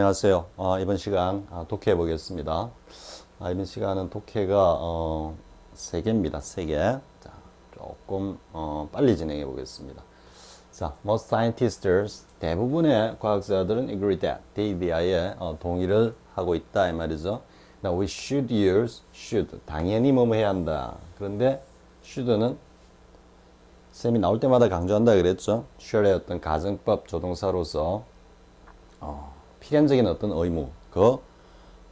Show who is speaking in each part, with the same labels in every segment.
Speaker 1: 안녕하세요. 이번 시간 독해 보겠습니다. 이번 시간은 독해가 3개입니다. 3개. 자, 조금 빨리 진행해 보겠습니다. 자, most scientists, 대부분의 과학자들은 agree that, 대비하에 동의를 하고 있다 이 말이죠. Now we should use, should, 당연히 뭐뭐 해야 한다. 그런데 should는 쌤이 나올 때마다 강조한다 그랬죠. should의 어떤 가정법 조동사로서 필연적인 어떤 의무, 그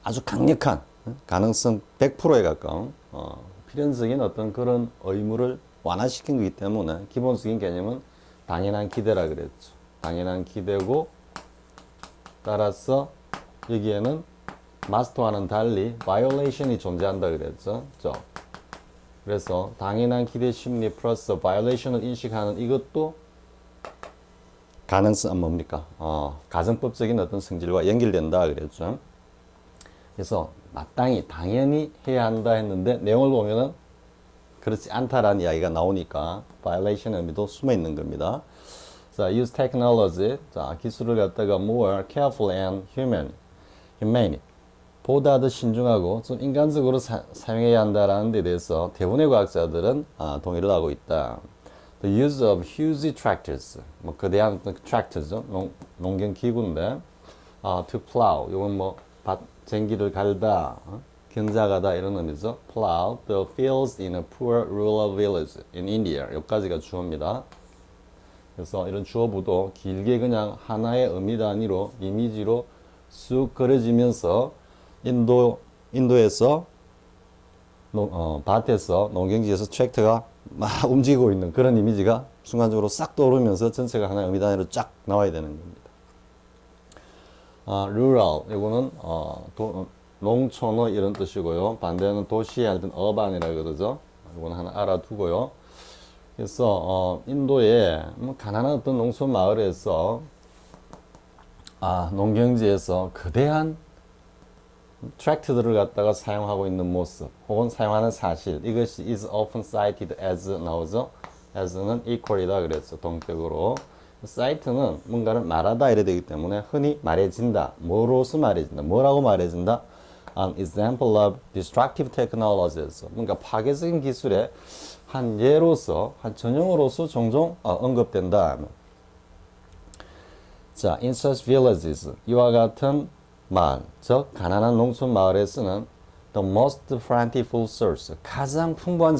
Speaker 1: 아주 강력한 가능성 100%에 가까운 필연적인 어떤 그런 의무를 완화시킨 거기 때문에 기본적인 개념은 당연한 기대라 그랬죠. 당연한 기대고 따라서 여기에는 마스터와는 달리 바이올레이션이 존재한다 그랬죠. 그래서 당연한 기대 심리 플러스 바이올레이션을 인식하는 이것도 가능성 뭡니까? 가정법적인 어떤 성질과 연결된다 그랬죠. 그래서 마땅히 당연히 해야 한다 했는데 내용을 보면은 그렇지 않다라는 이야기가 나오니까 violation 의미도 숨어 있는 겁니다. 자, use technology. 자, 기술을 갖다가 more careful and humane. 보다 더 신중하고 좀 인간적으로 사용해야 한다라는 데 대해서 대부분의 과학자들은 동의를 하고 있다. The use of huge tractors, 뭐 거대한 tractors죠, 농경 기구인데, to plow, 이건 뭐 쟁기를 갈다, 견작하다 이런 의미죠. Plow the fields in a poor rural village in India. 여기까지가 주어입니다. 그래서 이런 주어부도 길게 그냥 하나의 의미 단위로 이미지로 쑥 그려지면서 인도에서 밭에서 농경지에서 트랙터가 막 움직이고 있는 그런 이미지가 순간적으로 싹 떠오르면서 전체가 하나의 의미 단위로 쫙 나와야 되는 겁니다. rural, 이거는 농촌의 이런 뜻이고요. 반대는 도시에 할 때는 urban이라고 그러죠. 이거는 하나 알아두고요. 그래서 인도의 가난한 어떤 농촌 마을에서 농경지에서 거대한 트랙터들을 갖다가 사용하고 있는 모습 혹은 사용하는 사실, 이것이 is often cited as 나오죠. as는 equal이다 그랬죠. 동격으로. cite는 뭔가를 말하다 이래 되기 때문에 흔히 말해진다. 뭐로서 말해진다. 뭐라고 말해진다? An example of destructive technologies. 뭔가 파괴적인 기술의 한 예로서, 한 전형으로서 종종 언급된다. 자, in such villages, 이와 같은 마을, 즉 가난한 농촌 마을에 쓰는 the most plentiful source, 가장 풍부한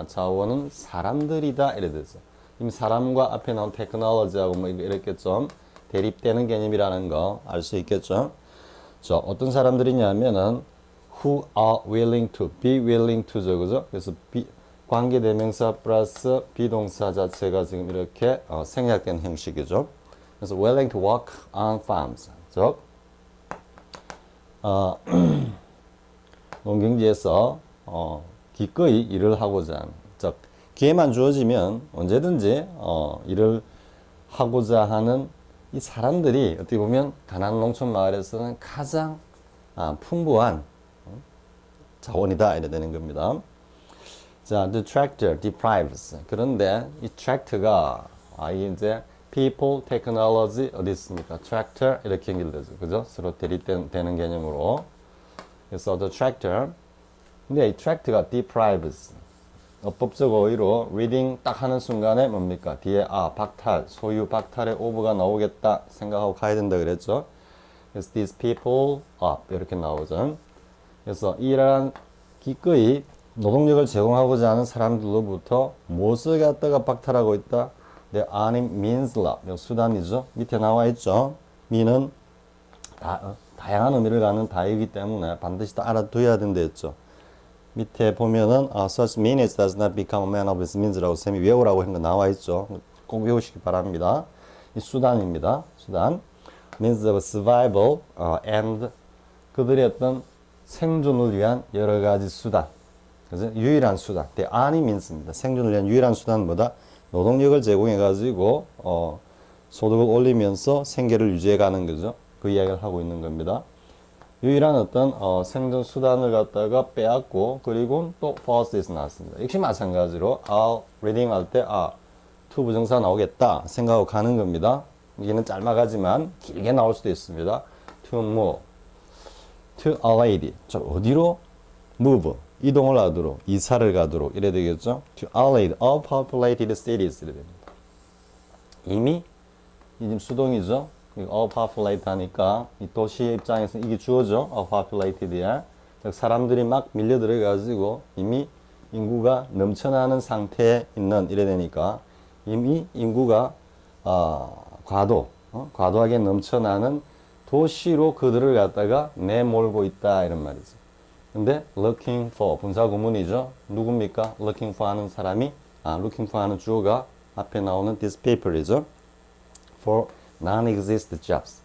Speaker 1: 자원은 사람들이다 이래 돼서 이미 사람과 앞에 나온 테크놀로지하고 뭐 이렇게 좀 대립되는 개념이라는 거 알 수 있겠죠. 자, 어떤 사람들이냐면은 who are willing to, be willing to죠, 그죠? 그래서 관계대명사 플러스 비동사 자체가 지금 이렇게 생략된 형식이죠. 그래서 willing to work on farms, 즉 농경지에서 기꺼이 일을 하고자 하는, 즉 기회만 주어지면 언제든지 일을 하고자 하는 이 사람들이 어떻게 보면 가난한 농촌 마을에서는 가장 풍부한 자원이다 이래 되는 겁니다. 자, the tractor deprives. 그런데 이 트랙터가 이게 이제 people, technology 어디 있습니까? tractor 이렇게 연결되죠. 그죠? 서로 대립되는 개념으로. 그래서 the tractor. 근데 이 tractor가 deprives. 어법적 어휘로 reading 딱 하는 순간에 뭡니까? 뒤에 박탈, 소유 박탈의 of가 나오겠다 생각하고 가야 된다 그랬죠. 그래서 these people up 이렇게 나오죠. 그래서 이러한 기꺼이 노동력을 제공하고자 하는 사람들로부터 무엇을 갖다가 박탈하고 있다? The anim means love. 수단이죠. 밑에 나와 있죠. mean은 다양한 의미를 갖는 다이기 때문에 반드시 다 알아둬야 된다 했죠. 밑에 보면은 such means does not become a man of his means라고 쌤이 외우라고 한 거 나와 있죠. 꼭 외우시기 바랍니다. 이 수단입니다. 수단. means of survival and 그들의 어떤 생존을 위한 여러 가지 수단. 그죠? 유일한 수단. The only means입니다. 생존을 위한 유일한 수단보다 노동력을 제공해가지고 소득을 올리면서 생계를 유지해가는 거죠. 그 이야기를 하고 있는 겁니다. 유일한 어떤 생존 수단을 갖다가 빼앗고 그리고 또 false에서 나왔습니다. 역시 마찬가지로 reading 할 때 to 부정사 나오겠다 생각하고 가는 겁니다. 여기는 짧아가지만 길게 나올 수도 있습니다. To move, to a lady. 저 어디로? move, 이동을 하도록, 이사를 가도록 이래 되겠죠. To a lady, all populated cities 이래 됩니다. 이미 이 지금 수동이죠. all populated 하니까 이 도시의 입장에서 이게 주어죠. all poplated야. 사람들이 막 밀려 들어가지고 이미 인구가 넘쳐나는 상태에 있는 이래 되니까 이미 인구가 과도하게 넘쳐나는 도시로 그들을 갖다가 내몰고 있다 이런 말이죠. 근데 looking for 분사 구문이죠. 누굽니까? looking for 하는 사람이 looking for 하는 주어가 앞에 나오는 this people이죠. for non-existent jobs.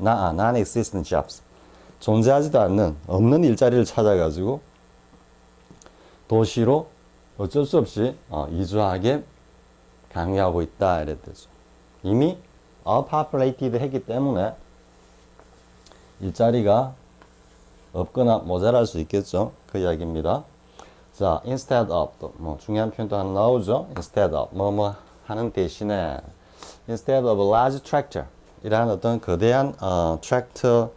Speaker 1: non-existent jobs. 존재하지도 않는 없는 일자리를 찾아가지고 도시로 어쩔 수 없이 이주하게 강요하고 있다 이랬대죠. 이미 all populated 했기 때문에 일자리가 없거나 모자랄 수 있겠죠. 그 이야기입니다. 자, instead of 또 뭐 중요한 표현도 하나 나오죠. instead of 뭐뭐 하는 대신에 instead of a large tractor 이러한 어떤 거대한 트랙터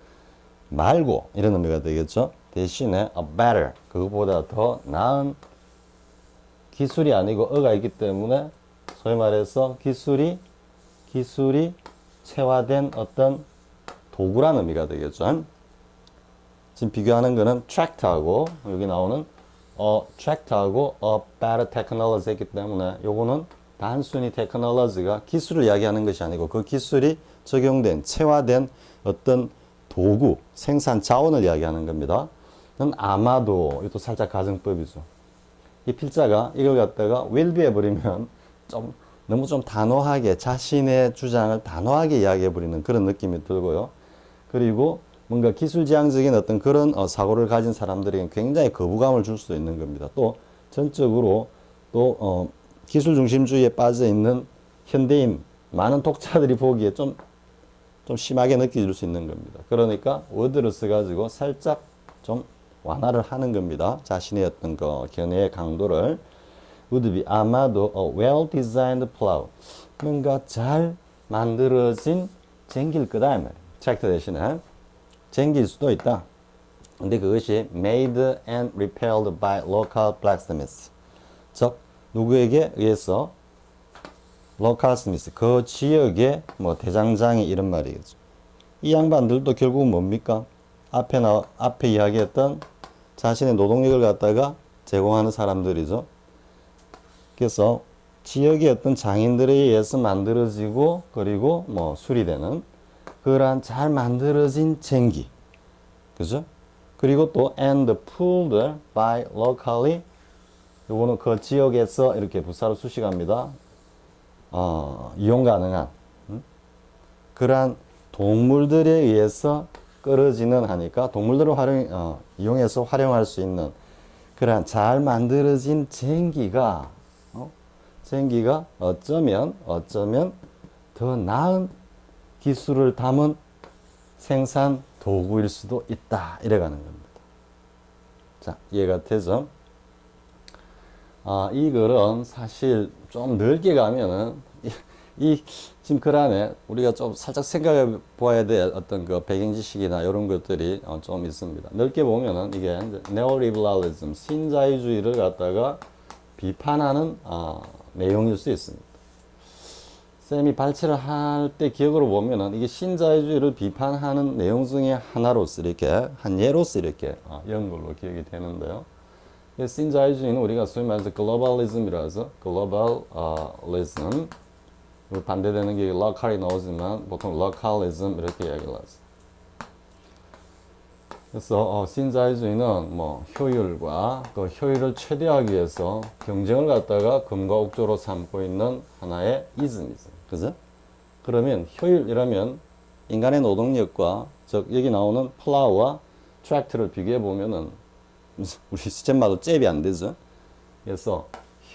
Speaker 1: 말고 이런 의미가 되겠죠. 대신에 a better 그것보다 더 나은 기술이 아니고 어가 있기 때문에 소위 말해서 기술이 체화된 어떤 도구라는 의미가 되겠죠. 지금 비교하는 거는 트랙터하고 여기 나오는 트랙터하고 a better technology 했기 때문에 요거는 단순히 테크놀로지가 기술을 이야기하는 것이 아니고 그 기술이 적용된 체화된 어떤 도구, 생산 자원을 이야기하는 겁니다. 아마도 이것도 살짝 가정법이죠. 이 필자가 이걸 갖다가 will be 해버리면 너무 좀 단호하게 자신의 주장을 단호하게 이야기해버리는 그런 느낌이 들고요. 그리고 뭔가 기술지향적인 어떤 그런 사고를 가진 사람들에게 굉장히 거부감을 줄 수 있는 겁니다. 또 전적으로 또 기술 중심주의에 빠져 있는 현대인 많은 독자들이 보기에 좀 심하게 느껴질 수 있는 겁니다. 그러니까 워드를 써가지고 살짝 좀 완화를 하는 겁니다. 자신의 어떤 견해의 강도를. would be 아마도 a well designed plow 뭔가 잘 만들어진 쟁길 거다 이 말이에요. 트랙터 대신에 쟁길 수도 있다. 근데 그것이 made and repaired by local blacksmiths. 즉 누구에게 의해서 local smith 그 지역의 뭐 대장장이 이런 말이겠죠. 이 양반들도 결국 뭡니까? 앞에 이야기했던 자신의 노동력을 갖다가 제공하는 사람들이죠. 그래서 지역의 어떤 장인들에 의해서 만들어지고 그리고 뭐 수리되는 그러한 잘 만들어진 쟁기, 그죠? 그리고 또 and pulled by locally 요거는 그 지역에서 이렇게 부사로 수식합니다. 이용 가능한 그러한 동물들에 의해서 끌어지는 하니까 동물들을 이용해서 활용할 수 있는 그러한 잘 만들어진 쟁기가 어쩌면 더 나은 기술을 담은 생산 도구일 수도 있다 이래가는 겁니다. 자, 이해가 되죠? 이 글은 사실 좀 넓게 가면은 지금 글 안에 우리가 좀 살짝 생각해 보아야 될 어떤 그 배경 지식이나 이런 것들이 좀 있습니다. 넓게 보면은 이게 네오리버럴리즘 신자유주의를 갖다가 비판하는 내용일 수 있습니다. 쌤이 발췌를 할 때 기억으로 보면은 이게 신자유주의를 비판하는 내용 중에 하나로서 이렇게 한 예로서 이렇게 연 걸로 기억이 되는데요. 신자유주의는 우리가 소위 말해서 글로벌리즘이라서 글로벌리즘 반대되는 게 로컬이 나오지만 보통 로컬리즘 이렇게 이야기를 하죠. 그래서 신자유주의는 뭐 효율과 그 효율을 최대화하기 위해서 경쟁을 갖다가 금과 옥조로 삼고 있는 하나의 이즘이죠. 그죠? 그러면 효율이라면 인간의 노동력과 즉 여기 나오는 플라우와 트랙터를 비교해 보면은 우리 시점마도 잽이 안 되죠. 그래서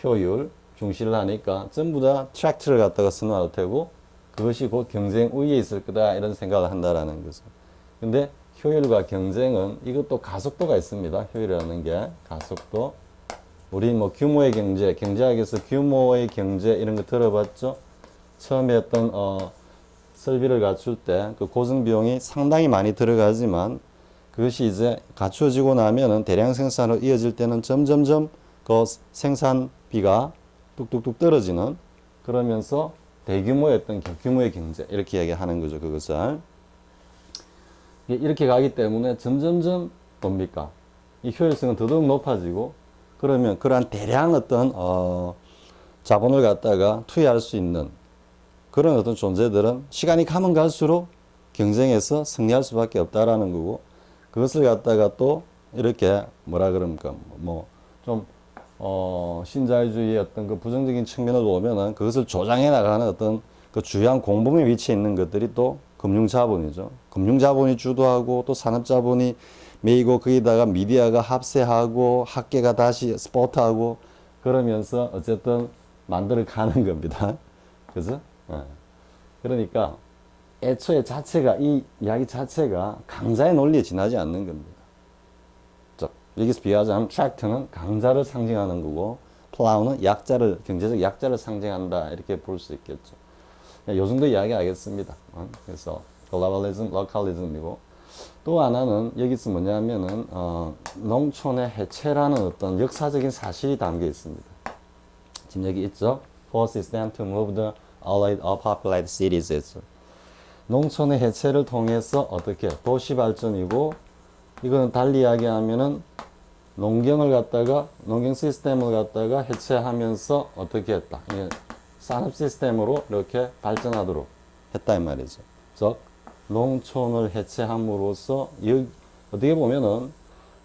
Speaker 1: 효율 중시를 하니까 전부 다 트랙터를 갖다가 선호할 테고 그것이 곧 경쟁 우위에 있을 거다 이런 생각을 한다라는 거죠. 근데 효율과 경쟁은 이것도 가속도가 있습니다. 효율이라는 게 가속도. 우리 뭐 규모의 경제, 경제학에서 규모의 경제 이런 거 들어봤죠? 처음에 했던 설비를 갖출 때 그 고정 비용이 상당히 많이 들어가지만 그것이 이제 갖추어지고 나면은 대량 생산으로 이어질 때는 점점점 그 생산비가 뚝뚝뚝 떨어지는 그러면서 대규모의 어떤 규모의 경제 이렇게 이야기하는 거죠. 그것을 이렇게 가기 때문에 점점점 뭡니까? 이 효율성은 더더욱 높아지고 그러면 그러한 대량 어떤 자본을 갖다가 투여할 수 있는 그런 어떤 존재들은 시간이 가면 갈수록 경쟁에서 승리할 수밖에 없다라는 거고 그것을 갖다가 또 이렇게 뭐라 그럽니까 뭐좀 신자유주의의 어떤 그 부정적인 측면을 보면은 그것을 조장해 나가는 어떤 그 주요한 공범의 위치에 있는 것들이 또 금융자본이죠. 금융자본이 주도하고 또 산업자본이 메이고 거기다가 미디어가 합세하고 학계가 다시 스포트하고 그러면서 어쨌든 만들어 가는 겁니다. 그죠? 그러니까 애초에 자체가 이 이야기 자체가 강자의 논리에 지나지 않는 겁니다. 여기서 비유하자면 트랙터는 강자를 상징하는 거고 플라우는 약자를 경제적 약자를 상징한다 이렇게 볼 수 있겠죠. 요 정도 이야기하겠습니다. 그래서 글로벌리즘, 로컬리즘이고 또 하나는 여기서 뭐냐면은 농촌의 해체라는 어떤 역사적인 사실이 담겨 있습니다. 지금 여기 있죠. Force system to move the allied or populated cities. 있죠. 농촌의 해체를 통해서 어떻게 도시 발전이고 이거는 달리 이야기하면은 농경을 갖다가 농경 시스템을 갖다가 해체하면서 어떻게 했다. 산업 시스템으로 이렇게 발전하도록 했다 이 말이죠. 즉 농촌을 해체함으로써 어떻게 보면은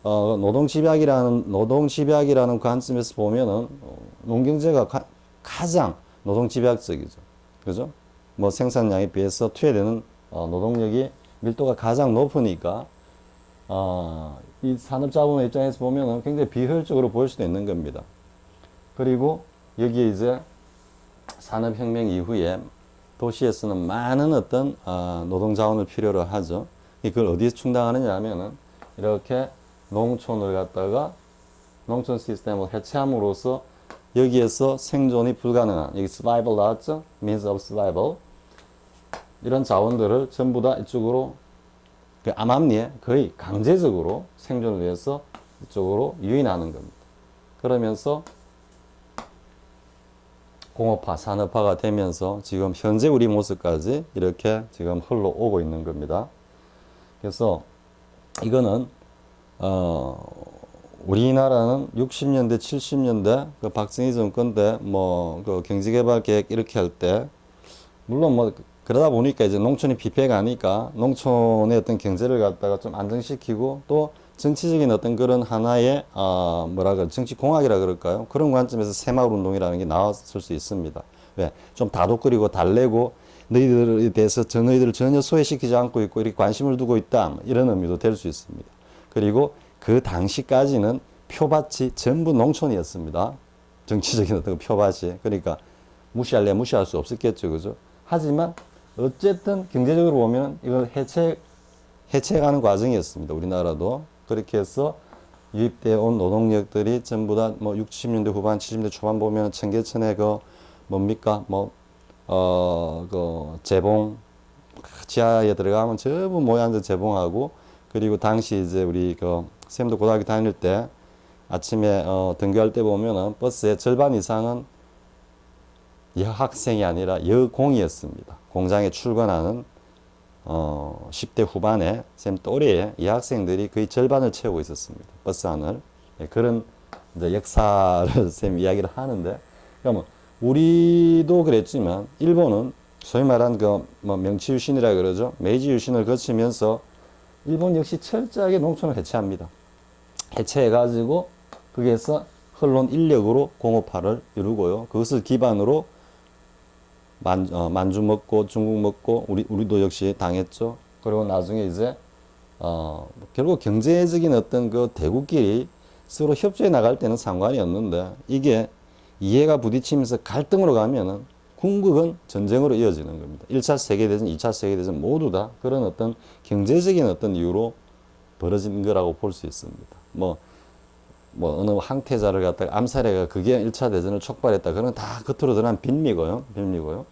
Speaker 1: 노동집약이라는 관점에서 보면은 농경제가 가장 노동집약적이죠. 그죠? 뭐 생산량에 비해서 투여되는 노동력이 밀도가 가장 높으니까 이 산업자본의 입장에서 보면은 굉장히 비효율적으로 보일 수도 있는 겁니다. 그리고 여기에 이제 산업혁명 이후에 도시에서는 많은 어떤 노동자원을 필요로 하죠. 그걸 어디에서 충당하느냐 하면은 이렇게 농촌을 갖다가 농촌 시스템을 해체함으로써 여기에서 생존이 불가능한 여기 survival 나왔죠? means of survival 이런 자원들을 전부 다 이쪽으로 그 암암리에 거의 강제적으로 생존을 위해서 이쪽으로 유인하는 겁니다. 그러면서 공업화, 산업화가 되면서 지금 현재 우리 모습까지 이렇게 지금 흘러오고 있는 겁니다. 그래서 이거는 우리나라는 60년대, 70년대 그 박정희 정권 때 뭐 그 경제개발 계획 이렇게 할 때 물론 뭐 그러다 보니까 이제 농촌이 피폐가니까 농촌의 어떤 경제를 갖다가 좀 안정시키고 또 정치적인 어떤 그런 하나의 정치 공학이라 그럴까요? 그런 관점에서 새마을 운동이라는 게 나왔을 수 있습니다. 왜? 좀 다독거리고 달래고 너희들에 대해서 너희들을 전혀 소외시키지 않고 있고 이렇게 관심을 두고 있다 이런 의미도 될 수 있습니다. 그리고 그 당시까지는 표밭이 전부 농촌이었습니다. 정치적인 어떤 표밭이. 그러니까 무시할 수 없었겠죠. 그죠? 하지만 어쨌든 경제적으로 보면 이걸 해체가는 과정이었습니다. 우리나라도. 그렇게 해서 유입되어 온 노동력들이 전부 다 뭐 60년대 후반, 70년대 초반 보면 청계천에 그 뭡니까? 그 재봉, 지하에 들어가면 전부 모여앉아 재봉하고 그리고 당시 이제 우리 그 쌤도 고등학교 다닐 때 아침에 등교할 때 보면은 버스의 절반 이상은 여학생이 아니라 여공이었습니다. 공장에 출근하는 10대 후반에 쌤 또래의 여학생들이 거의 절반을 채우고 있었습니다. 버스 안을. 그런 이제 역사를 쌤 이야기를 하는데 그러면 우리도 그랬지만 일본은 소위 말한 그 뭐 명치 유신이라 그러죠. 메이지 유신을 거치면서 일본 역시 철저하게 농촌을 해체합니다. 해체해가지고 거기에서 흘러온 인력으로 공업화를 이루고요. 그것을 기반으로 만주 먹고 중국 먹고 우리도 역시 당했죠. 그리고 나중에 이제 결국 경제적인 어떤 그 대국끼리 서로 협조해 나갈 때는 상관이 없는데 이게 이해가 부딪히면서 갈등으로 가면은 궁극은 전쟁으로 이어지는 겁니다. 1차 세계대전, 2차 세계대전 모두 다 그런 어떤 경제적인 어떤 이유로 벌어진 거라고 볼 수 있습니다. 어느 항태자를 갖다가 암살해가 그게 1차 대전을 촉발했다. 그런 다 겉으로 드러난 빌미고요.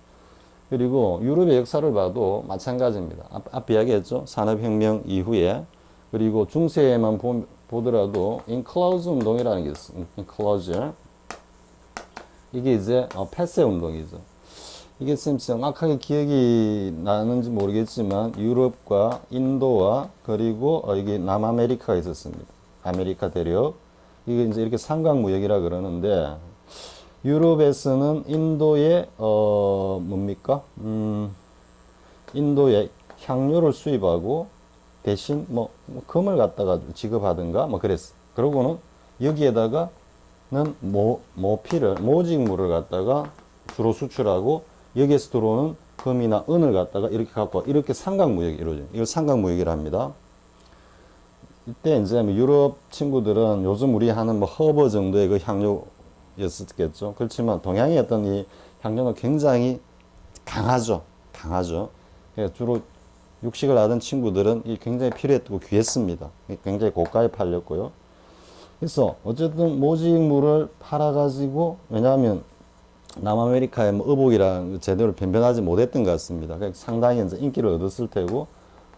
Speaker 1: 그리고 유럽의 역사를 봐도 마찬가지입니다. 앞 이야기했죠. 산업혁명 이후에. 그리고 중세에만 보더라도 인클로즈 운동이라는 게 있어요. 인클로즈. 이게 이제 폐쇄 운동이죠. 이게 지금 정확하게 기억이 나는지 모르겠지만 유럽과 인도와 그리고 이게 남아메리카가 있었습니다. 아메리카 대륙. 이게 이제 이렇게 삼각무역이라 그러는데 유럽에서는 인도의 뭡니까? 인도의 향료를 수입하고 대신 뭐 금을 갖다가 지급하든가 뭐 그랬어. 그러고는 여기에다가는 모피를 모직물을 갖다가 주로 수출하고 여기에서 들어오는 금이나 은을 갖다가 이렇게 갖고 이렇게 삼각무역이 이루어져요. 이걸 삼각무역이라 합니다. 이때 이제 뭐 유럽 친구들은 요즘 우리 하는 뭐 허버 정도의 그 향료였었겠죠. 그렇지만 동양의 어떤 이 향료는 굉장히 강하죠. 강하죠. 주로 육식을 하던 친구들은 이 굉장히 필요했고 귀했습니다. 굉장히 고가에 팔렸고요. 그래서 어쨌든 모직물을 팔아가지고 왜냐하면 남아메리카의 뭐 의복이랑 제대로 변변하지 못했던 것 같습니다. 상당히 이제 인기를 얻었을 테고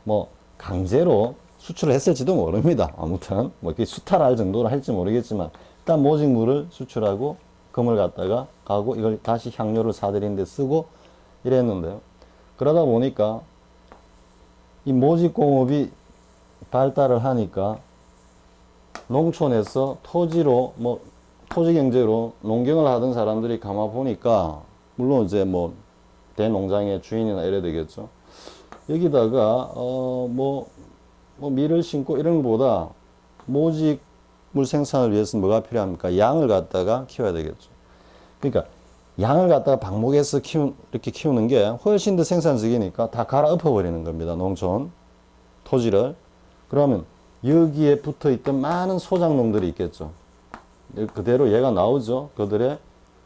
Speaker 1: 뭐 강제로 수출을 했을지도 모릅니다. 아무튼 뭐 이렇게 수탈할 정도로 할지 모르겠지만 일단 모직물을 수출하고 금을 갖다가 가고 이걸 다시 향료를 사들이는 데 쓰고 이랬는데요. 그러다 보니까 이 모직공업이 발달을 하니까 농촌에서 토지로 뭐 토지 경제로 농경을 하던 사람들이 가만 보니까 물론 이제 뭐 대농장의 주인이나 이래 되겠죠. 여기다가 뭐 밀을 심고 이런 것보다 모직물 생산을 위해서 뭐가 필요합니까? 양을 갖다가 키워야 되겠죠. 그러니까 양을 갖다가 방목에서 이렇게 키우는 게 훨씬 더 생산적이니까 다 갈아엎어 버리는 겁니다. 농촌 토지를. 그러면 여기에 붙어 있던 많은 소작농들이 있겠죠. 그대로 얘가 나오죠. 그들의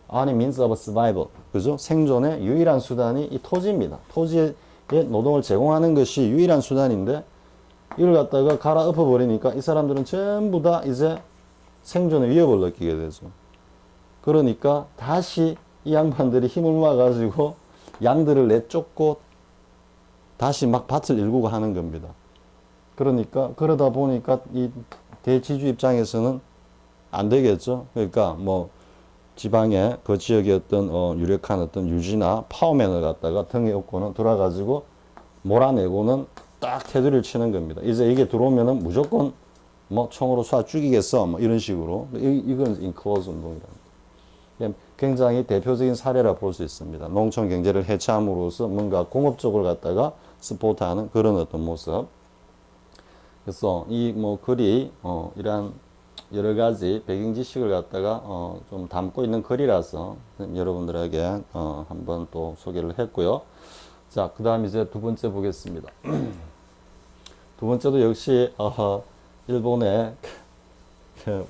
Speaker 1: only means of survival. 그죠? 생존의 유일한 수단이 이 토지입니다. 토지에 노동을 제공하는 것이 유일한 수단인데 이걸 갖다가 갈아엎어 버리니까 이 사람들은 전부 다 이제 생존의 위협을 느끼게 되죠. 그러니까 다시 이 양반들이 힘을 모아가지고 양들을 내쫓고 다시 막 밭을 일구고 하는 겁니다. 그러니까 그러다 보니까 이 대지주 입장에서는 안 되겠죠. 그러니까 뭐 지방의 그 지역의 어떤 유력한 어떤 유지나 파워맨을 갖다가 등에 업고는 돌아가지고 몰아내고는 딱 테두리를 치는 겁니다. 이제 이게 들어오면은 무조건 뭐 총으로 쏴 죽이겠어 뭐 이런 식으로. 이건 인클로즈 운동이랍니다. 굉장히 대표적인 사례라 볼 수 있습니다. 농촌 경제를 해체함으로써 뭔가 공업적으로 갖다가 스포트하는 그런 어떤 모습. 그래서 이 뭐 글이 이러한 여러 가지 배경 지식을 갖다가 좀 담고 있는 글이라서 여러분들에게 한번 또 소개를 했고요. 자, 그 다음 이제 두 번째 보겠습니다. 두 번째도 역시 일본의 그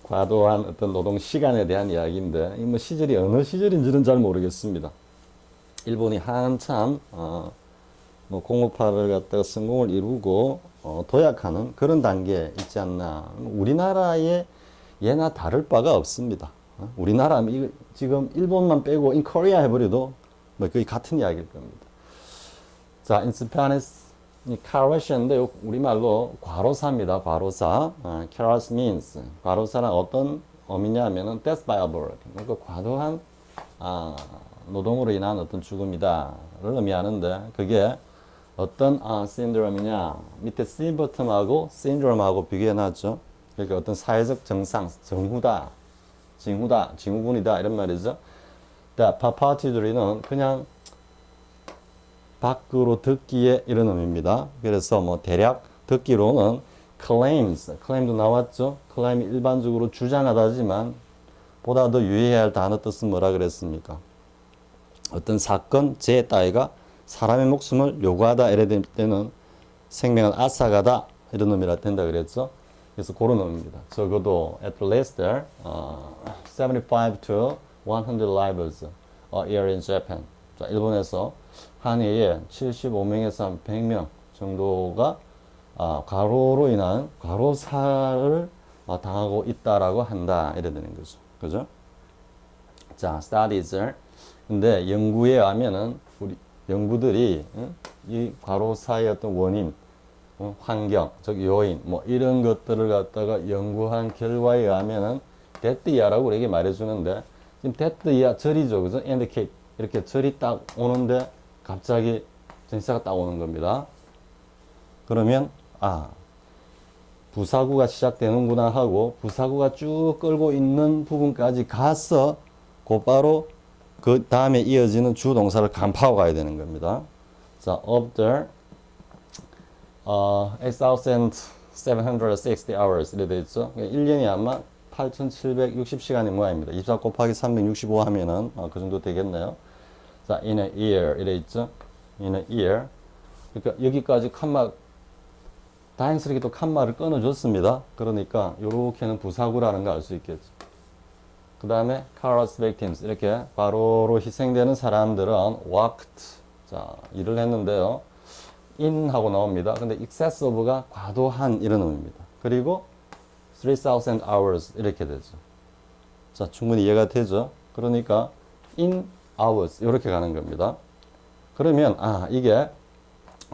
Speaker 1: 과도한 어떤 노동 시간에 대한 이야기인데 이 뭐 시절이 어느 시절인지는 잘 모르겠습니다. 일본이 한참 뭐 공업화를 갖다가 성공을 이루고 도약하는 그런 단계에 있지 않나. 우리나라의 예나 다를 바가 없습니다. 우리나라 지금 일본만 빼고 in Korea 해버려도 뭐 거의 같은 이야기일 겁니다. 자, in Spanish caros인데 우리말로 과로사입니다. 과로사. caros means 과로사는 어떤 의미냐 하면은 death by labor. 그러니까 과도한 노동으로 인한 어떤 죽음이다를 의미하는데 그게 어떤 신드롬이냐 밑에 심버텀하고 신드롬하고 비교해놨죠. 그러니까 어떤 사회적 정상, 정후다, 징후군이다 이런 말이죠. 파파티드리는 그냥 밖으로 듣기에 이런 의미입니다. 그래서 뭐 대략 듣기로는 claim도 나왔죠. claim이 일반적으로 주장하다지만 보다 더 유의해야 할 단어 뜻은 뭐라 그랬습니까? 어떤 사건, 재 따위가 사람의 목숨을 요구하다 이래 될 때는 생명을 앗아가다 이런 의미라 된다 그랬죠. 그래서 그런 의미입니다. 적어도 at least 75 to 100 lives a year in Japan. 자, 일본에서 한 해에 75명에서 한 100명 정도가 과로로 인한 과로사를 당하고 있다라고 한다 이래 되는 거죠. 그죠? 자, studies 근데 연구에 의하면은 우리 연구들이 이 과로사의 어떤 원인, 환경, 즉 요인, 뭐 이런 것들을 갖다가 연구한 결과에 의하면은 that year라고 이렇게 말해주는데 지금 that year 절이죠, 그죠? indicate 이렇게 절이 딱 오는데 갑자기 전치사가 딱 오는 겁니다. 그러면 부사구가 시작되는구나 하고 부사구가 쭉 끌고 있는 부분까지 가서 곧바로 그 다음에 이어지는 주동사를 간파하고 가야 되는 겁니다. 자, of the 8,760 hours 이렇게 되어 있죠. 1년이 아마 8,760시간이 모양입니다. 24 곱하기 365 하면은 그 정도 되겠네요. 자, in a year 이래 있죠. in a year. 그러니까 여기까지 칸마 다행스럽게 또 칸마를 끊어줬습니다. 그러니까 요렇게는 부사구라는 거 알 수 있겠죠. 그 다음에 careless victims 이렇게 과로로 희생되는 사람들은 walked 자 일을 했는데요. in 하고 나옵니다. 근데 excessive가 과도한 이런 의미입니다. 그리고 3,000 hours 이렇게 되죠. 자 충분히 이해가 되죠. 그러니까 in hours 이렇게 가는 겁니다. 그러면 이게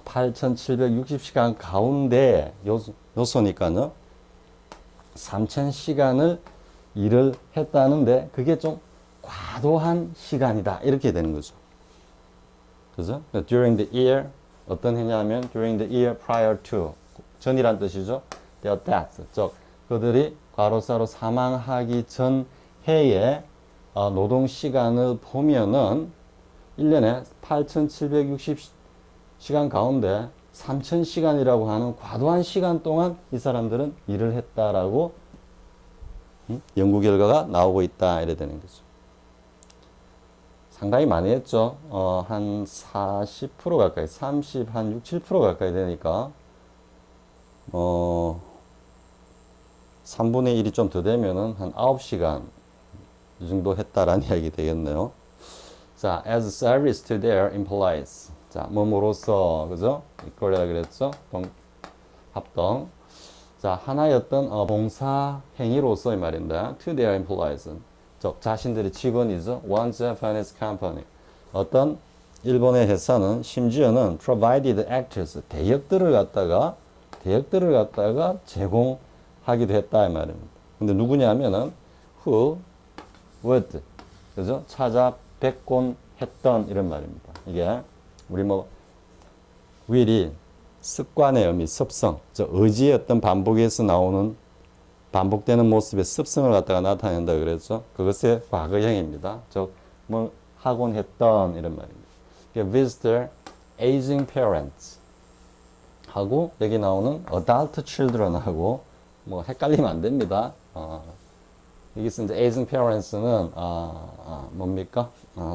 Speaker 1: 8,760시간 가운데 요소니까요. 3,000시간을 일을 했다는데 그게 좀 과도한 시간이다. 이렇게 되는 거죠. 그죠? During the year 어떤 해냐면 during the year prior to 전이란 뜻이죠. their death 즉 그들이 과로사로 사망하기 전 해에 노동 시간을 보면은 1년에 8,760시간 가운데 3,000시간이라고 하는 과도한 시간 동안 이 사람들은 일을 했다라고 연구 결과가 나오고 있다 이래 되는 거죠. 상당히 많이 했죠. 한 40% 가까이, 30, 한 6, 7% 가까이 되니까 3분의 1이 좀 더 되면은 한 9시간 이 정도 했다라는 이야기 되겠네요. 자, as service to their employees. 자, 뭐뭐로서, 그죠? 이꼴이라 그랬죠? 합동. 자, 하나의 어떤 봉사 행위로서의 말인데, to their employees. 즉, 자신들의 직원이죠. One Japanese company. 어떤 일본의 회사는 심지어는 provided actors, 대역들을 갖다가 제공하기도 했다, 이 말입니다. 근데 누구냐면은, who would, 그죠? 찾아뵙곤 했던 이런 말입니다. 이게, 우리 will이 습관의 의미, 습성, 의지의 어떤 반복에서 나오는 반복되는 모습의 습성을 갖다가 나타낸다 그랬죠. 그것의 과거형입니다. 즉, 하곤 했던 이런 말입니다. visitor aging parents 하고 여기 나오는 adult children 하고 헷갈리면 안 됩니다. 여기서 이제 aging parents는 뭡니까?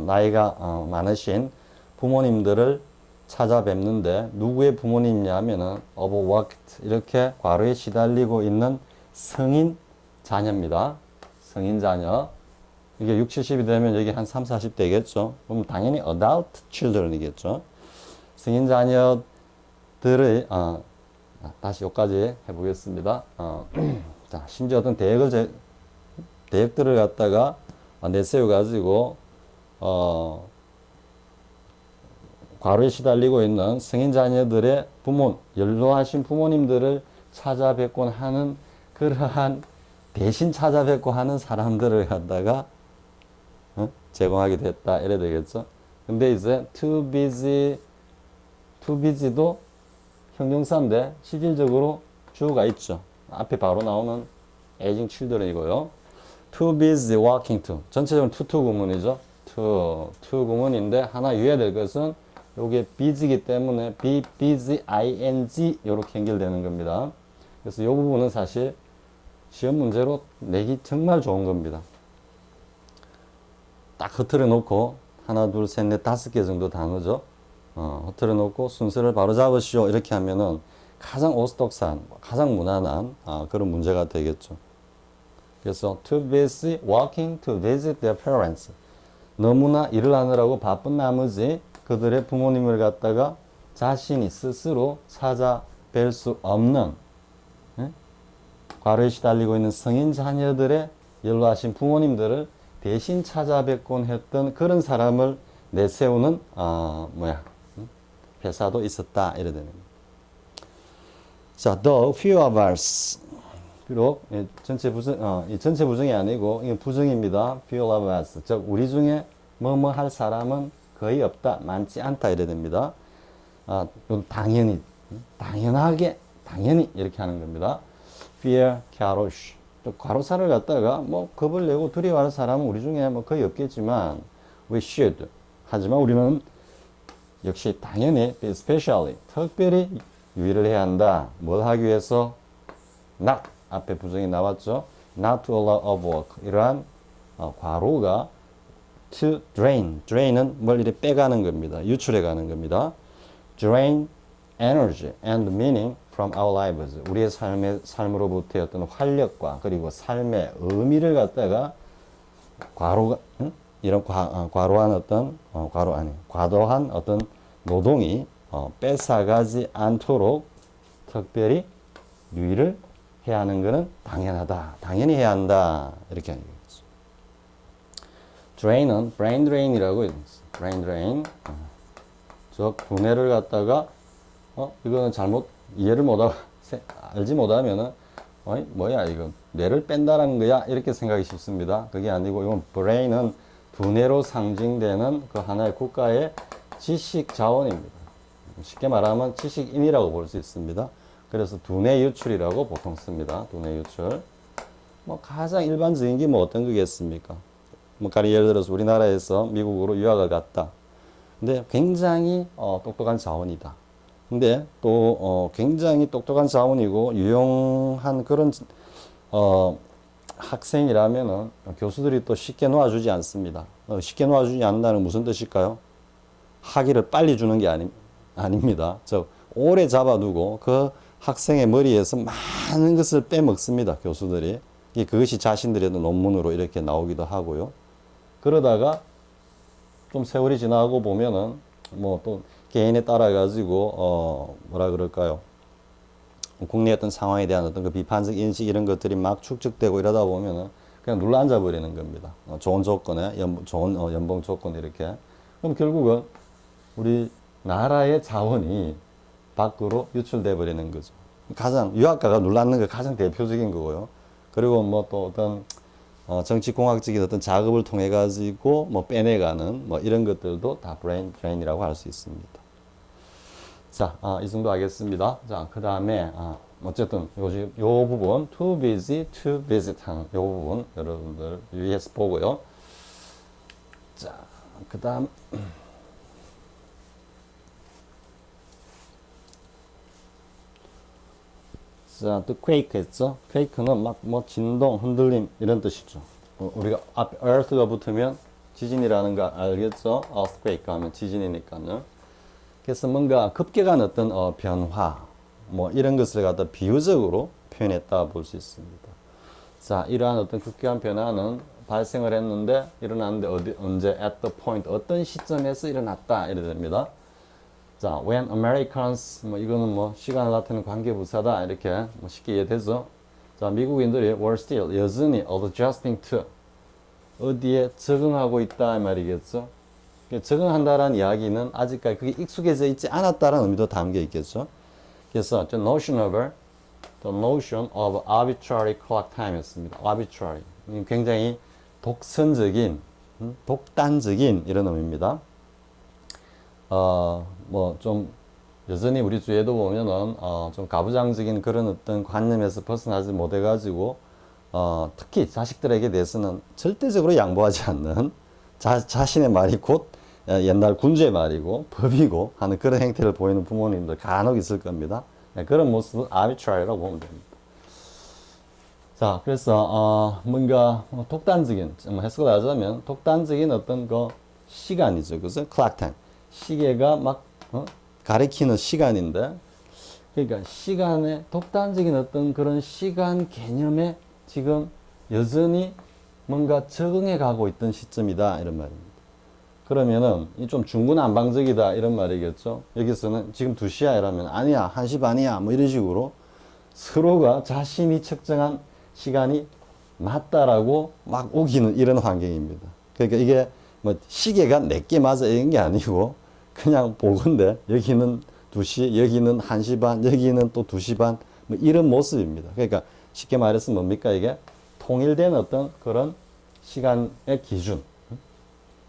Speaker 1: 나이가 많으신 부모님들을 찾아뵙는데 누구의 부모님이냐면은 overworked 이렇게 과로에 시달리고 있는 성인 자녀입니다. 성인 자녀. 이게 6, 70이 되면 여기 한 3, 40 되겠죠. 그럼 당연히 adult children이겠죠. 성인 자녀들의 다시 여기까지 해보겠습니다. 자, 심지어 어떤 대역들을 갖다가 내세워 가지고 과로에 시달리고 있는 성인 자녀들의 연로하신 부모님들을 찾아뵙곤 하는 그러한 대신 찾아뵙고 하는 사람들을 갖다가 제공하게 됐다 이래 되겠죠. 근데 이제 too busy도 형용사인데 실질적으로 주어가 있죠. 앞에 바로 나오는 aging children이고요. too busy walking to 전체적으로 to 구문이죠. to 구문인데 하나 유의해야 될 것은 요게 busy이기 때문에 be busy ing 이렇게 연결되는 겁니다. 그래서 이 부분은 사실 시험 문제로 내기 정말 좋은 겁니다. 딱 흐트려 놓고 하나 둘 셋 넷 다섯 개 정도 단어죠. 흐트려 놓고 순서를 바로 잡으시오 이렇게 하면은 가장 오스독산 가장 무난한 그런 문제가 되겠죠. 그래서 too busy walking to visit their parents 너무나 일을 하느라고 바쁜 나머지 그들의 부모님을 갖다가 자신이 스스로 찾아뵐 수 없는 과로에 시달리고 있는 성인 자녀들의 연로하신 부모님들을 대신 찾아뵙곤 했던 그런 사람을 내세우는 회사도 있었다 이래 되는 거예요. 자, though few of us 비록 전체 부정 이 전체 부정이 아니고 이게 부정입니다. few of us 즉 우리 중에 뭐뭐 할 사람은 거의 없다, 많지 않다 이래 됩니다. 당연히 당연하게 당연히 이렇게 하는 겁니다. fear karosh 또 과로사를 갖다가 뭐 겁을 내고 두려워하는 사람은 우리 중에 뭐 거의 없겠지만 we should 하지만 우리는 역시 당연히 especially 특별히 유의를 해야 한다. 뭘 하기 위해서? not 앞에 부정이 나왔죠. not to allow of work 이러한 과로가 to drain은 뭘 이렇게 빼가는 겁니다. 유출해 가는 겁니다. drain energy and meaning from our lives 우리의 삶으로부터의 어떤 활력과 그리고 삶의 의미를 갖다가 이런 과로한 어떤 과도한 어떤 노동이 뺏어가지 않도록 특별히 유의를 해야 하는 것은 당연하다. 당연히 해야 한다. 이렇게 하는 거죠. drain은 brain drain이라고 있어요. brain drain. 즉 분해를 갖다가 이거는 잘못 이해를 못하고 알지 못하면은 뭐야 이거 뇌를 뺀다라는 거야 이렇게 생각이 쉽습니다. 그게 아니고 이건 brain은 두뇌로 상징되는 그 하나의 국가의 지식 자원입니다. 쉽게 말하면 지식인이라고 볼 수 있습니다. 그래서 두뇌 유출이라고 보통 씁니다. 두뇌 유출. 뭐 가장 일반적인 게 뭐 어떤 거겠습니까? 뭐 가령 예를 들어서 우리나라에서 미국으로 유학을 갔다. 근데 굉장히 똑똑한 자원이다. 근데 또 굉장히 똑똑한 자원이고 유용한 그런 학생이라면은 교수들이 또 쉽게 놓아주지 않습니다. 쉽게 놓아주지 않는다는 무슨 뜻일까요? 학위를 빨리 주는 게 아닙니다. 즉 오래 잡아두고 그 학생의 머리에서 많은 것을 빼먹습니다. 교수들이. 그것이 자신들의 논문으로 이렇게 나오기도 하고요. 그러다가 좀 세월이 지나고 보면은 뭐 또 개인에 따라 가지고 뭐라 그럴까요? 국내 어떤 상황에 대한 어떤 그 비판적 인식 이런 것들이 막 축적되고 이러다 보면은 그냥 눌러앉아 버리는 겁니다. 좋은 조건에 좋은 연봉 조건 이렇게. 그럼 결국은 우리 나라의 자원이 밖으로 유출돼 버리는 거죠. 가장 유학가가 눌러앉는 게 가장 대표적인 거고요. 그리고 뭐 또 어떤 정치공학적인 어떤 작업을 통해 가지고 뭐 빼내가는 뭐 이런 것들도 다 브레인 드레인이라고 할 수 있습니다. 자, 이 정도 하겠습니다. 자, 그 다음에 어쨌든 요 부분 too busy, to visit 하는 요 부분 여러분들 유의해서 보고요. 자, 그 다음 자, 또 quake 했죠? quake는 막 뭐 진동, 흔들림 이런 뜻이죠. 우리가 앞에 earth가 붙으면 지진이라는 거 알겠죠? earthquake 하면 지진이니까요. 그래서 뭔가 급격한 어떤 변화 뭐 이런 것을 갖다 비유적으로 표현했다 볼 수 있습니다. 자, 이러한 어떤 급격한 변화는 발생을 했는데 일어났는데 언제 at the point 어떤 시점에서 일어났다 이래 됩니다. 자, when Americans 뭐 이거는 뭐 시간을 나타내는 관계부사다 이렇게 뭐 쉽게 이해되죠. 자, 미국인들이 were still 여전히 adjusting to 어디에 적응하고 있다 이 말이겠죠. 적응한다라는 이야기는 아직까지 그게 익숙해져 있지 않았다라는 의미도 담겨 있겠죠. 그래서 the notion of arbitrary clock time이었습니다. arbitrary 굉장히 독선적인, 독단적인 이런 의미입니다. 뭐 좀 여전히 우리 주위에도 보면은 좀 가부장적인 그런 어떤 관념에서 벗어나지 못해가지고 특히 자식들에게 대해서는 절대적으로 양보하지 않는 자신의 말이 곧 옛날 군주의 말이고 법이고 하는 그런 행태를 보이는 부모님들 간혹 있을 겁니다. 그런 모습은 arbitrary라고 보면 됩니다. 자, 그래서 뭔가 독단적인 해석을 하자면 독단적인 어떤 그 시간이죠. 그래서 clock time 시계가 막 가리키는 시간인데 그러니까 시간의 독단적인 어떤 그런 시간 개념에 지금 여전히 뭔가 적응해 가고 있던 시점이다 이런 말입니다. 그러면은 이 좀 중구난방적이다 이런 말이겠죠. 여기서는 지금 2시야 이러면 아니야 1시 반이야 뭐 이런 식으로 서로가 자신이 측정한 시간이 맞다라고 막 우기는 이런 환경입니다. 그러니까 이게 뭐 시계가 내게 맞아 이런 게 아니고 그냥 보건데 여기는 2시, 여기는 1시 반, 여기는 또 2시 반, 뭐 이런 모습입니다. 그러니까 쉽게 말해서 뭡니까 이게 통일된 어떤 그런 시간의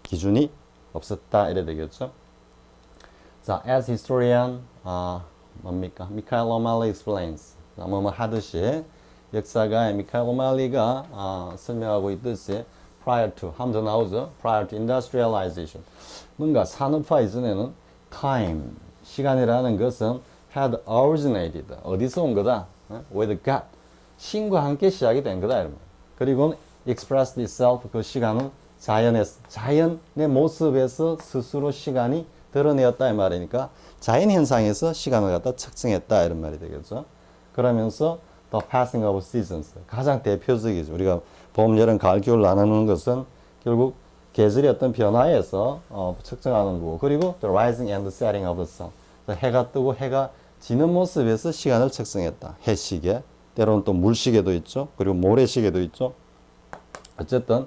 Speaker 1: 기준이 없었다 이래 되겠죠. 자, as historian 뭡니까? 미카엘 오말리 explains. 뭐뭐 하듯이 역사가의 미카엘 오말리가 설명하고 있듯이 prior to 하면 더 나오죠. prior to industrialization. 뭔가 산업화 이전에는 time 시간이라는 것은 had originated 어디서 온 거다? with God 신과 함께 시작이 된 거다 이런 말. 그리고 expressed itself 그 시간은 자연의 모습에서 스스로 시간이 드러내었다 이 말이니까 자연 현상에서 시간을 갖다 측정했다 이런 말이 되겠죠. 그러면서 the passing of seasons 가장 대표적이죠. 우리가 봄, 여름, 가을, 겨울 나누는 것은 결국 계절의 어떤 변화에서 측정하는 거고 그리고 the rising and the setting of the sun 해가 뜨고 해가 지는 모습에서 시간을 측정했다. 해시계 때로는 또 물시계도 있죠. 그리고 모래시계도 있죠. 어쨌든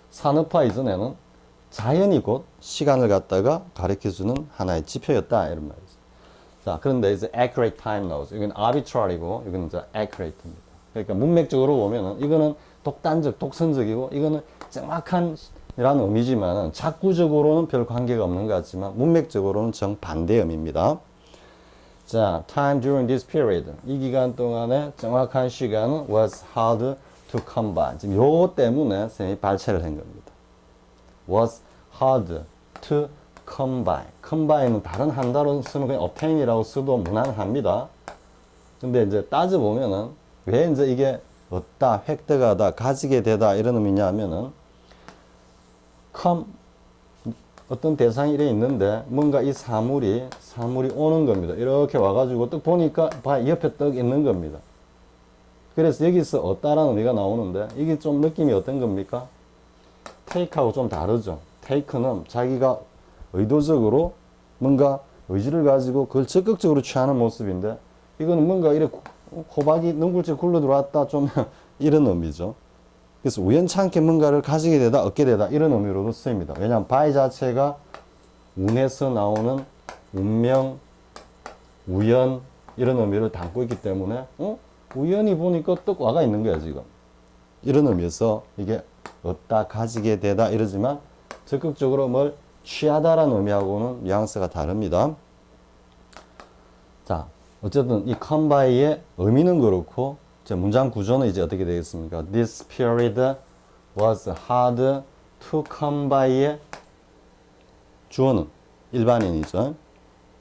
Speaker 1: 산업화 이전에는 자연이 곧 시간을 갖다가 가르쳐주는 하나의 지표였다 이런 말이죠. 자, 그런데 이제 accurate time knows. 이건 arbitrary고 이거는 이제 accurate입니다. 그러니까 문맥적으로 보면은 이거는 독단적, 독선적이고 이거는 정확한 이라는 의미지만 작구적으로는 별 관계가 없는 것 같지만 문맥적으로는 정반대 의미입니다. 자, time during this period. 이 기간 동안에 정확한 시간은 was hard to come by. 지금 요거 때문에 선생님이 발췌를 한 겁니다. was hard to come by. come by는 다른 한 단어 쓰면 그냥 obtain이라고 써도 무난합니다. 근데 이제 따져보면은 왜 이제 이게 얻다, 획득하다, 가지게 되다 이런 의미냐면은 come 어떤 대상이 이래 있는데 뭔가 이 사물이 오는 겁니다. 이렇게 와가지고 딱 보니까 옆에 떡 있는 겁니다. 그래서 여기서 얻다라는 의미가 나오는데 이게 좀 느낌이 어떤 겁니까? take하고 좀 다르죠. take는 자기가 의도적으로 뭔가 의지를 가지고 그걸 적극적으로 취하는 모습인데 이거는 뭔가 이렇게 호박이 능굴째 굴러 들어왔다 좀 이런 의미죠. 그래서 우연찮게 뭔가를 가지게 되다 얻게 되다 이런 의미로도 쓰입니다. 왜냐하면 by 자체가 운에서 나오는 운명, 우연 이런 의미를 담고 있기 때문에 우연히 보니까 떡 와가 있는 거야 지금. 이런 의미에서 이게 얻다 가지게 되다 이러지만 적극적으로 뭘 취하다라는 의미하고는 뉘앙스가 다릅니다. 자, 어쨌든 이 come by의 의미는 그렇고 문장 구조는 이제 어떻게 되겠습니까? This period was hard to come by의 주어는 일반인이죠.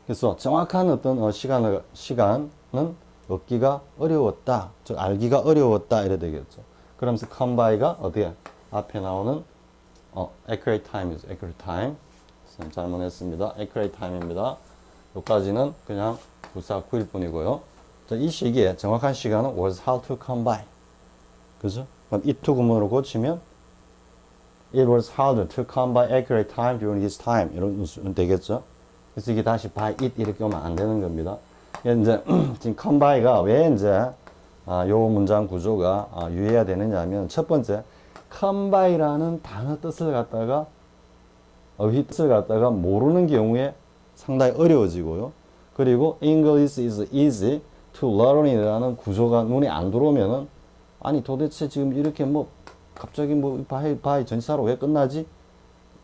Speaker 1: 그래서 정확한 어떤 시간은 얻기가 어려웠다. 즉 알기가 어려웠다 이래 되겠죠. 그러면서 come by가 어디에 앞에 나오는 accurate time이죠. accurate time. 잘못했습니다. accurate time입니다. 여기까지는 그냥 부사 9일 뿐이고요. 자, 이 시기에 정확한 시간은 was how to come by. 그죠? 그럼 it to 구문으로 고치면 it was hard to come by accurate time during this time. 이런 수는 되겠죠? 그래서 이게 다시 by it 이렇게 오면 안 되는 겁니다. 이제 지금 come by가 왜 이제 요 문장 구조가 유의해야 되느냐면 첫 번째 come by라는 단어 뜻을 갖다가 어휘 뜻을 갖다가 모르는 경우에 상당히 어려워지고요. 그리고 English is easy to learn 이라는 구조가 눈에 안 들어오면은 아니 도대체 지금 이렇게 뭐 갑자기 뭐 바이 전치사로 왜 끝나지?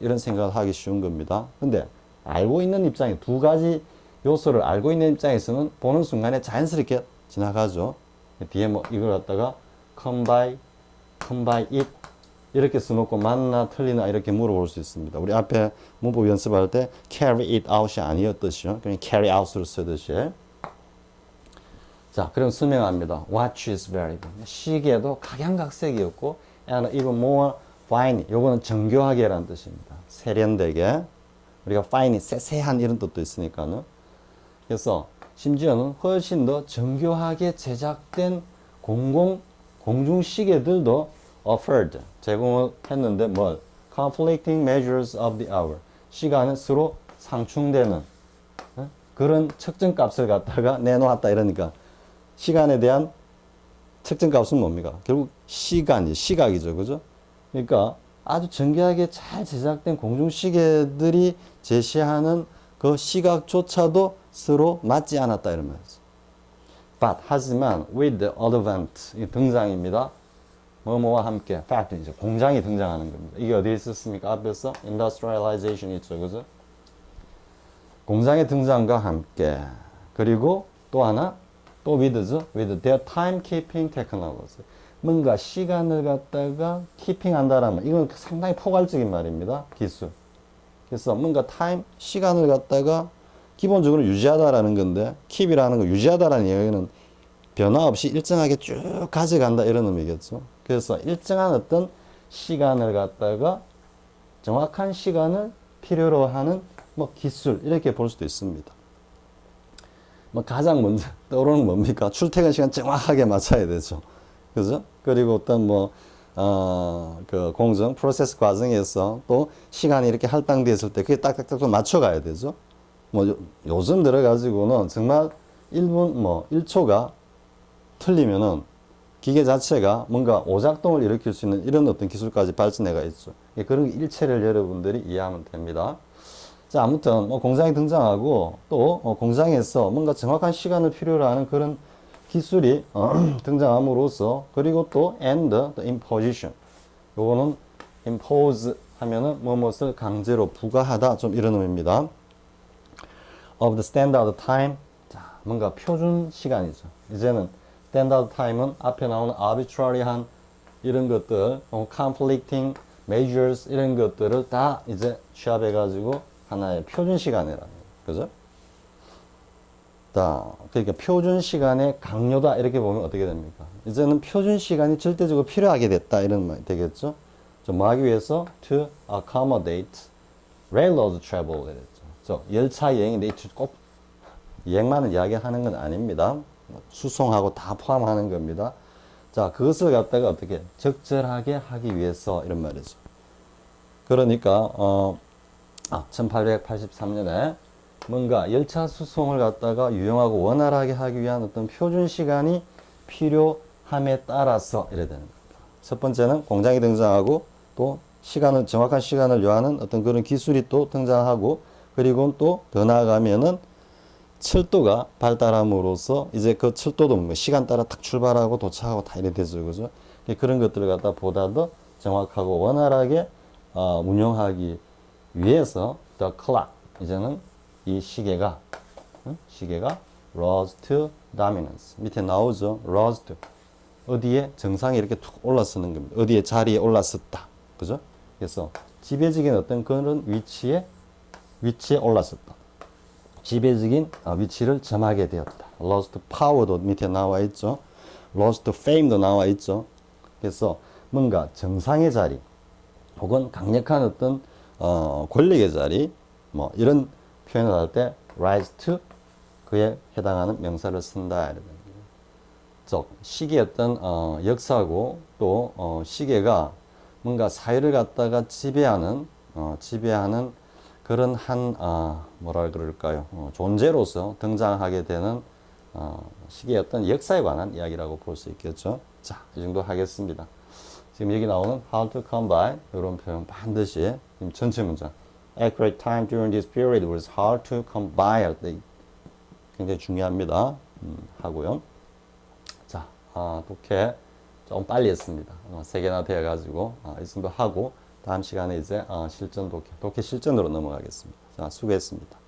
Speaker 1: 이런 생각을 하기 쉬운 겁니다. 근데 알고 있는 입장에 두 가지 요소를 알고 있는 입장에서는 보는 순간에 자연스럽게 지나가죠. 뒤에 뭐 이걸 갖다가 come by it 이렇게 써놓고 맞나 틀리나 이렇게 물어볼 수 있습니다. 우리 앞에 문법 연습할 때 carry it out이 아니었듯이요. 그냥 carry out으로 쓰듯이. 자, 그럼 설명합니다. Watch is very good. 시계도 각양각색이었고 and even more fine. 요거는 정교하게라는 뜻입니다. 세련되게. 우리가 fine이 세세한 이런 뜻도 있으니까는. 그래서 심지어는 훨씬 더 정교하게 제작된 공중 시계들도 offered 제공을 했는데 뭘 conflicting measures of the hour 시간은 서로 상충되는 그런 측정값을 갖다가 내놓았다 이러니까 시간에 대한 특정 값은 뭡니까? 결국 시각이죠. 그죠? 그러니까 아주 정교하게 잘 제작된 공중시계들이 제시하는 그 시각조차도 서로 맞지 않았다 이런 말이죠. But 하지만 with the advent 이 등장입니다. 뭐뭐와 함께 factory 이제 공장이 등장하는 겁니다. 이게 어디에 있었습니까? 앞에서 industrialization 있죠, 그죠? 공장의 등장과 함께 그리고 또 하나 또 with죠, with their timekeeping technology 뭔가 시간을 갖다가 keeping한다라면 이건 상당히 포괄적인 말입니다. 기술. 그래서 뭔가 시간을 갖다가 기본적으로 유지하다라는 건데 keep이라는 거 유지하다라는 이야기는 변화 없이 일정하게 쭉 가져간다 이런 의미겠죠. 그래서 일정한 어떤 시간을 갖다가 정확한 시간을 필요로 하는 뭐 기술 이렇게 볼 수도 있습니다. 뭐 가장 먼저 떠오르는 뭡니까? 출퇴근 시간 정확하게 맞춰야 되죠. 그죠? 그리고 어떤 그 공정 프로세스 과정에서 또 시간이 이렇게 할당되었을 때 그게 딱딱딱 맞춰가야 되죠. 요즘 들어가지고는 정말 1분 1초가 틀리면은 기계 자체가 뭔가 오작동을 일으킬 수 있는 이런 어떤 기술까지 발전해가 있죠. 그런 일체를 여러분들이 이해하면 됩니다. 자, 아무튼 공장이 등장하고 또 공장에서 뭔가 정확한 시간을 필요로 하는 그런 기술이 등장함으로써 그리고 또 and the imposition 요거는 impose 하면은 무엇을 강제로 부과하다 좀 이런 의미입니다. of the standard time 자, 뭔가 표준 시간이죠. 이제는 standard time은 앞에 나오는 arbitrary한 이런 것들, conflicting measures 이런 것들을 다 이제 취합해 가지고 하나의 표준 시간이라는 거죠. 그죠? 자, 그러니까 표준 시간의 강요다 이렇게 보면 어떻게 됩니까? 이제는 표준 시간이 절대적으로 필요하게 됐다 이런 말이 되겠죠. 뭐 하기 위해서 to accommodate railroad travel 이랬죠. 열차 여행인데 꼭 여행만을 이야기하는 건 아닙니다. 수송하고 다 포함하는 겁니다. 자, 그것을 갖다가 어떻게 적절하게 하기 위해서 이런 말이죠. 그러니까 1883년에 뭔가 열차 수송을 갖다가 유용하고 원활하게 하기 위한 어떤 표준 시간이 필요함에 따라서 이래야 되는 겁니다. 첫 번째는 공장이 등장하고 또 정확한 시간을 요하는 어떤 그런 기술이 또 등장하고 그리고 또 더 나아가면은 철도가 발달함으로써 이제 그 철도도 뭐 시간 따라 탁 출발하고 도착하고 다 이래 되죠. 그죠? 그런 것들을 갖다 보다 더 정확하고 원활하게 운영하기 위해서 the clock 이제는 이 시계가 rose to dominance 밑에 나오죠. rose to 어디에 정상에 이렇게 툭 올라서는 겁니다. 어디에 자리에 올랐었다. 그죠? 그래서 지배적인 어떤 그런 위치에 올랐었다. 지배적인 위치를 점하게 되었다. lost power도 밑에 나와 있죠. lost fame도 나와 있죠. 그래서 뭔가 정상의 자리 혹은 강력한 어떤 권력의 자리 뭐 이런 표현을 할 때 rise to 그에 해당하는 명사를 쓴다. 즉 시계의 어떤 역사고 또 시계가 뭔가 사회를 갖다가 지배하는 그런 한 뭐라 그럴까요? 존재로서 등장하게 되는 시계의 어떤 역사에 관한 이야기라고 볼 수 있겠죠. 자, 이 정도 하겠습니다. 지금 여기 나오는 how to come by 이런 표현 반드시 전체 문장 accurate time during this period was hard to come by 할 때 굉장히 중요합니다. 하고요. 자, 독해 좀 빨리 했습니다. 3개나 되어가지고 이 정도 하고 다음 시간에 이제 실전 독해 실전으로 넘어가겠습니다. 자, 수고했습니다.